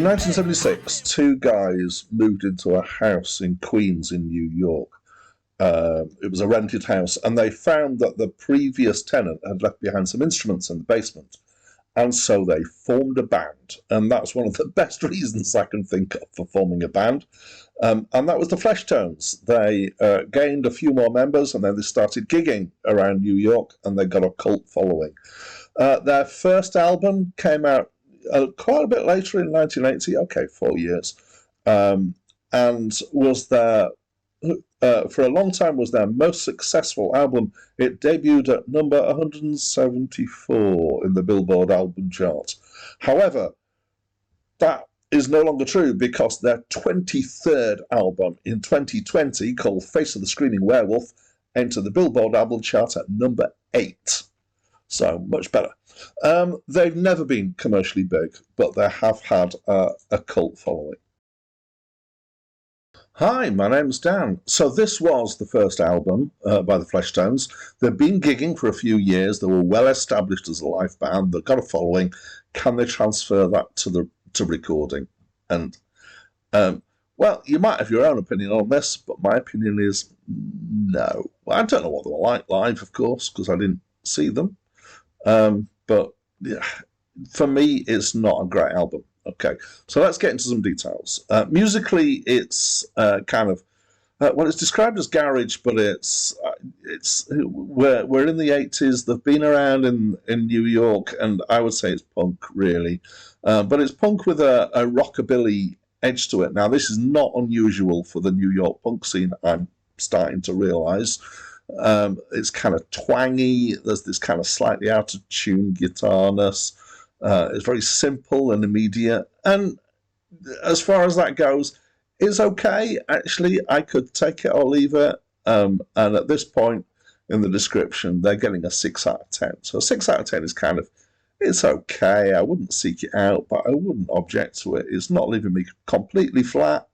In 1976, two guys moved into a house in Queens in New York. It was a rented house, and they found that the previous tenant had left behind some instruments in the basement. And so they formed a band, and that's one of the best reasons I can think of for forming a band. And that was the Fleshtones. They gained a few more members, and then they started gigging around New York, and they got a cult following. Their first album came out quite a bit later in 1980, okay, 4 years, and was their, for a long time, was their most successful album. It debuted at number 174 in the Billboard album chart. However, that is no longer true because their 23rd album in 2020, called Face of the Screaming Werewolf, entered the Billboard album chart at number 8. So, much better. They've never been commercially big, but they have had a cult following. Hi, my name's Dan. So this was the first album by the Fleshtones. They've been gigging for a few years. They were well established as a live band. They've got a following. Can they transfer that to recording? And well, you might have your own opinion on this, but my opinion is no. Well, I don't know what they were like live, of course, because I didn't see them. But yeah, for me, it's not a great album. Okay, so let's get into some details. Musically, it's kind of well, it's described as garage, but it's we're in the 80s. They've been around in New York, and I would say it's punk really, but it's punk with a rockabilly edge to it. Now, this is not unusual for the New York punk scene. I'm starting to realise. It's kind of twangy. There's this kind of slightly out of tune guitarness. It's very simple and immediate. And as far as that goes, it's okay. Actually, I could take it or leave it. And at this point in the description, they're getting a 6 out of 10. So a 6 out of 10 is kind of, it's okay. I wouldn't seek it out, but I wouldn't object to it. It's not leaving me completely flat.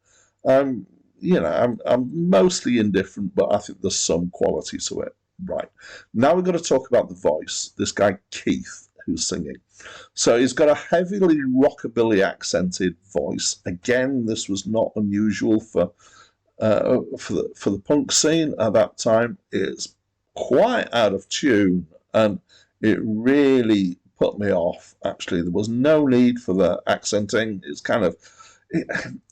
You know, I'm mostly indifferent, but I think there's some quality to it. Right. Now we're going to talk about the voice. This guy, Keith, who's singing. So he's got a heavily rockabilly accented voice. Again, this was not unusual for the punk scene at that time. It's quite out of tune, and it really put me off, actually. There was no need for the accenting. It's kind of...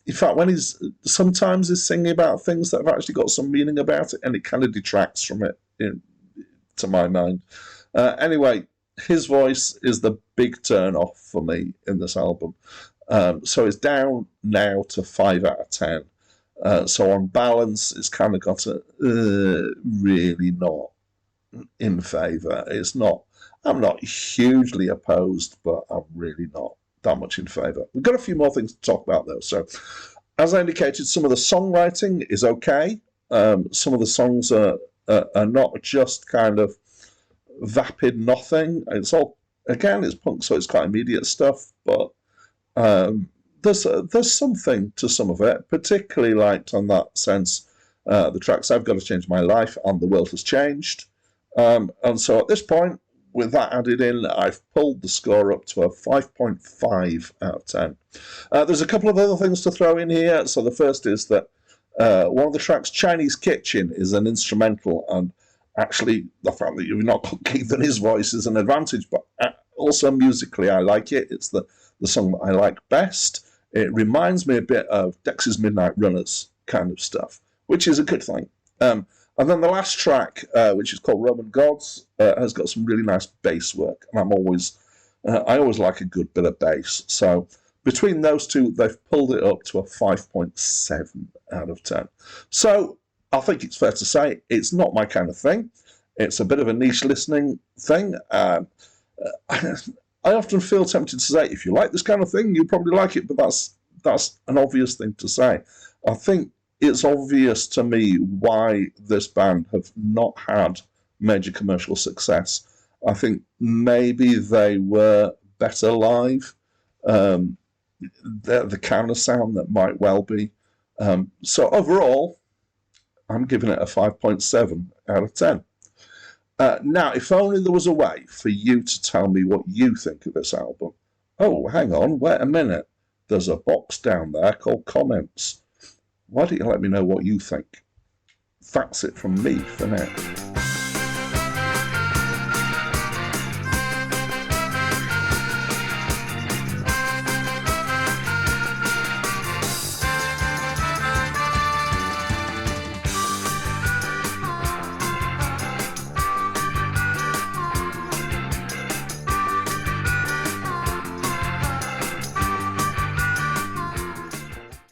In fact, when sometimes he's singing about things that have actually got some meaning about it, and it kind of detracts from it, to my mind. Anyway, his voice is the big turn off for me in this album. So it's down now to 5 out of 10. So on balance, it's kind of got a really not in favour. It's not. I'm not hugely opposed, but I'm really not that much in favour. We've got a few more things to talk about though. So, as I indicated, some of the songwriting is okay. Some of the songs are not just kind of vapid nothing. It's all, again, it's punk, so it's quite immediate stuff. But there's something to some of it. Particularly liked on that sense the tracks "I've Got to Change My Life" and "The World Has Changed." And so at this point, with that added in, I've pulled the score up to a 5.5 out of 10. There's a couple of other things to throw in here. So the first is that one of the tracks, Chinese Kitchen, is an instrumental, and actually the fact that you've not got Keith in his voice is an advantage, but also musically I like it. It's the song that I like best. It reminds me a bit of Dex's Midnight Runners kind of stuff, which is a good thing. And then the last track, which is called Roman Gods, has got some really nice bass work. And I always like a good bit of bass. So between those two, they've pulled it up to a 5.7 out of 10. So I think it's fair to say it's not my kind of thing. It's a bit of a niche listening thing. I often feel tempted to say, if you like this kind of thing, you probably like it, but that's an obvious thing to say. I think it's obvious to me why this band have not had major commercial success. I think maybe they were better live. They're the kind of sound that might well be. So overall, I'm giving it a 5.7 out of 10. Now, if only there was a way for you to tell me what you think of this album. Oh, hang on, wait a minute. there's a box down there called comments. Why don't you let me know what you think? That's it from me for now.